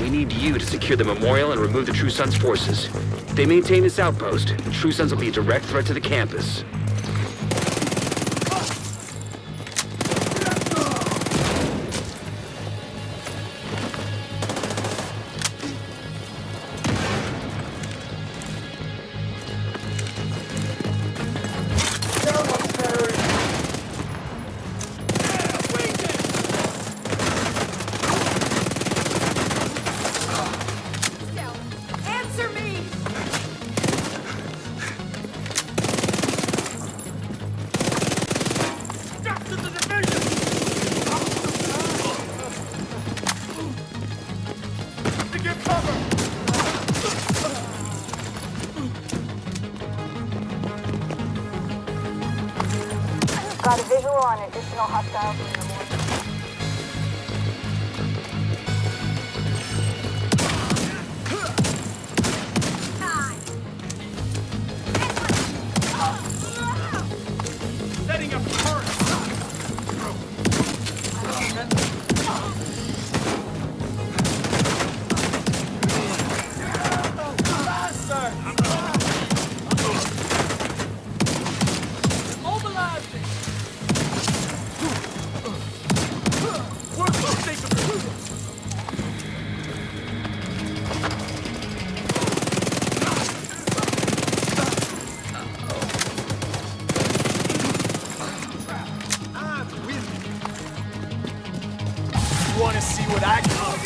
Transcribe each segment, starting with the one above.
We need you to secure the memorial and remove the True Sons forces. If they maintain this outpost, True Sons will be a direct threat to the campus. Answer me! Got a visual on additional hostiles in the morning. Setting up turret! Mobilizing! Workload taken! You wanna see what I got?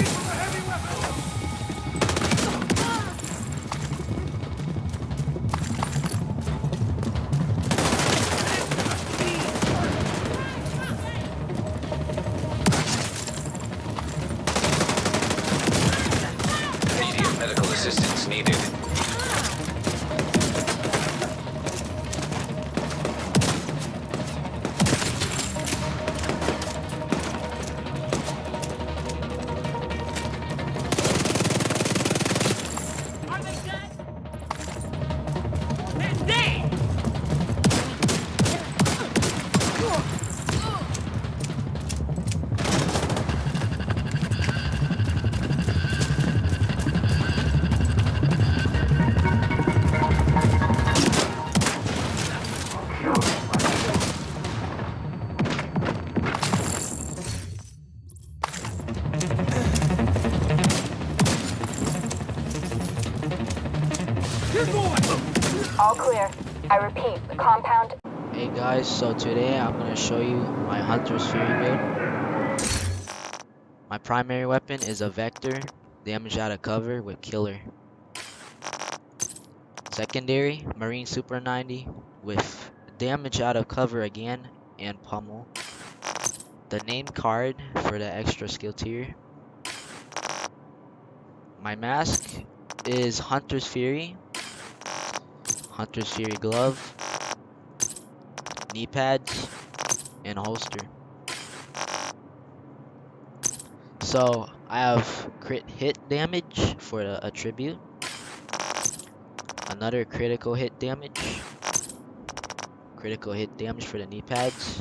Immediate medical assistance needed. Are they dead? They're dead! All clear. I repeat, the compound. Hey guys, so today I'm going to show you my Hunter's Fury build. My primary weapon is a Vector, damage out of cover with Killer. Secondary, Marine Super 90 with damage out of cover again and Pummel. The name card for the extra skill tier. My mask is Hunter's Fury, Hunter's Fury glove, knee pads, and a holster. So I have crit hit damage for the attribute, another critical hit damage for the knee pads,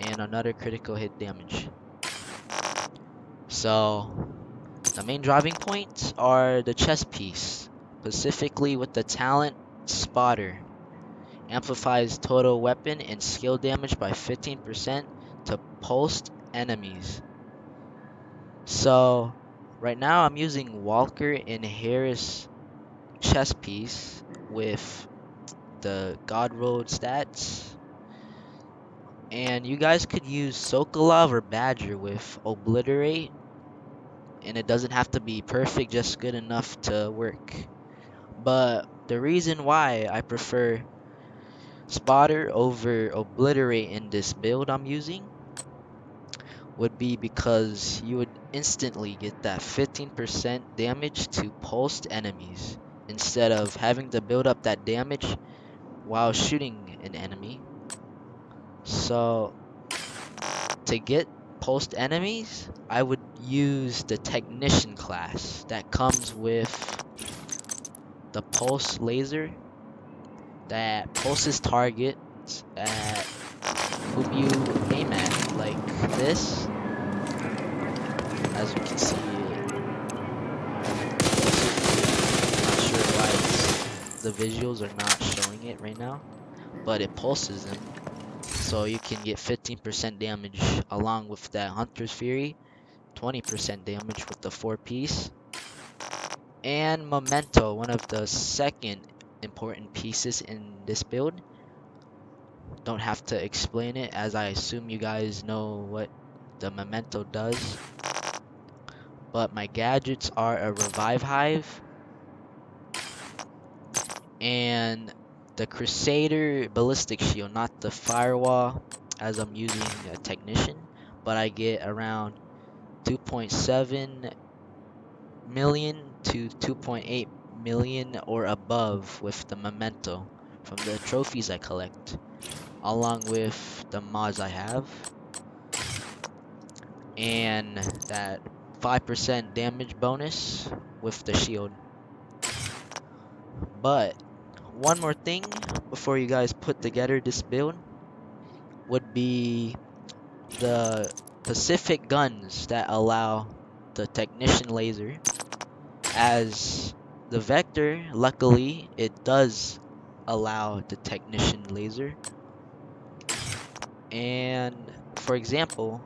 and another critical hit damage. So the main driving points are the chest piece, specifically with the talent Spotter. Amplifies total weapon and skill damage by 15% to pulsed enemies. So right now I'm using Walker and Harris chest piece with the God Road stats. And you guys could use Sokolov or Badger with Obliterate. And it doesn't have to be perfect, just good enough to work. But the reason why I prefer Spotter over Obliterate in this build I'm using would be because you would instantly get that 15% damage to pulsed enemies instead of having to build up that damage while shooting an enemy. So to get pulsed enemies, I would use the Technician class that comes with the Pulse Laser that pulses targets at whom you aim at, like this. As you can see, the visuals are not showing it right now, but it pulses them. So you can get 15% damage along with that Hunter's Fury, 20% damage with the 4-piece. And Memento, one of the second important pieces in this build. Don't have to explain it, as I assume you guys know what the Memento does. But my gadgets are a Revive Hive and the Crusader Ballistic Shield, not the Firewall, as I'm using a Technician, but I get around 2.7 million to 2.8 million or above with the Memento from the trophies I collect, along with the mods I have, and that 5% damage bonus with the shield. But one more thing before you guys put together this build would be the Pacific guns that allow the Technician laser. As the Vector, luckily, it does allow the Technician laser. And for example,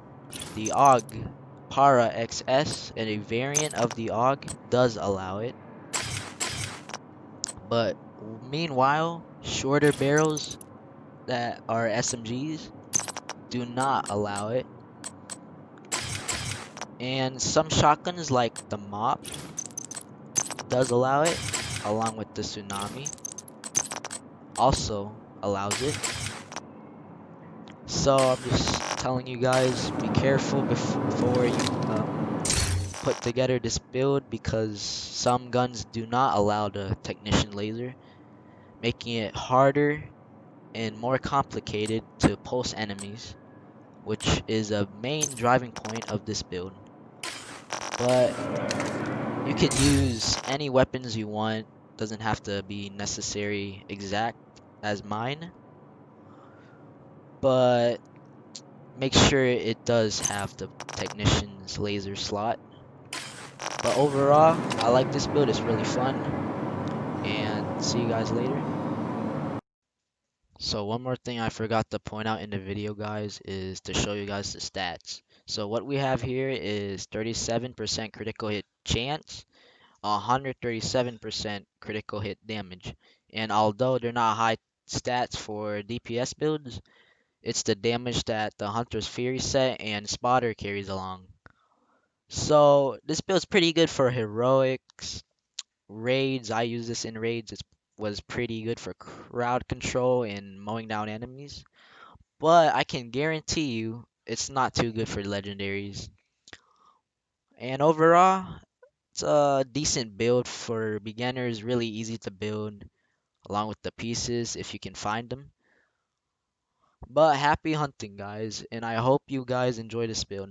the AUG Para XS and a variant of the AUG does allow it. But meanwhile, shorter barrels that are SMGs do not allow it. And some shotguns like the MOP does allow it, along with the Tsunami also allows it. So I'm just telling you guys, be careful before you put together this build, because some guns do not allow the Technician laser, making it harder and more complicated to pulse enemies, which is a main driving point of this build. But you can use any weapons you want, doesn't have to be necessary exact as mine, but make sure it does have the Technician's laser slot. But overall, I like this build, it's really fun, and see you guys later. So one more thing I forgot to point out in the video, guys, is to show you guys the stats. So what we have here is 37% critical hit chance, 137% critical hit damage. And although they're not high stats for DPS builds, it's the damage that the Hunter's Fury set and Spotter carries along. So this build's pretty good for heroics, raids. I use this in raids. It was pretty good for crowd control and mowing down enemies. But I can guarantee you it's not too good for legendaries. And overall, it's a decent build for beginners, really easy to build along with the pieces if you can find them. But happy hunting, guys, and I hope you guys enjoy this build.